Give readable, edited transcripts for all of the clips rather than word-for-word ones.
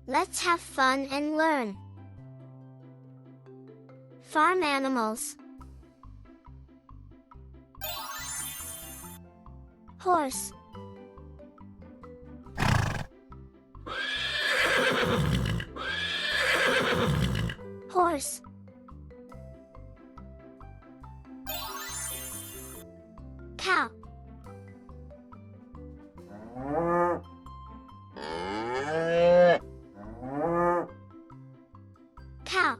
Let's have fun and learn. Farm animals. Horse. Horse. Cow. Cow.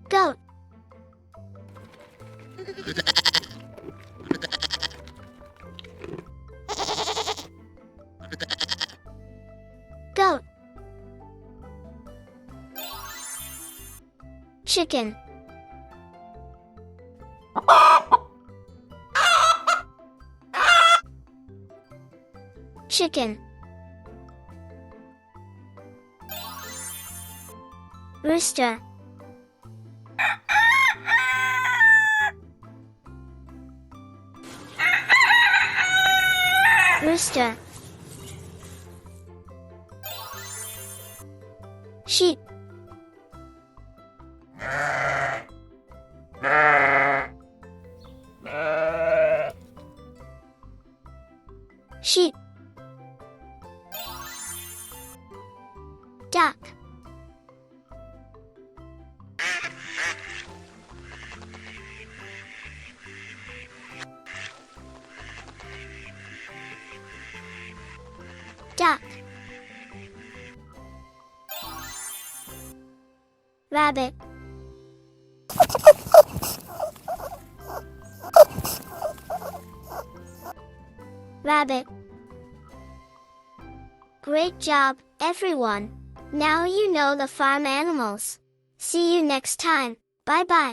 Goat. Goat. Chicken. Chicken. Rooster. Rooster. Sheep. Sheep. Duck. Duck. Rabbit. Rabbit. Great job, everyone! Now you know the farm animals. See you next time. Bye bye.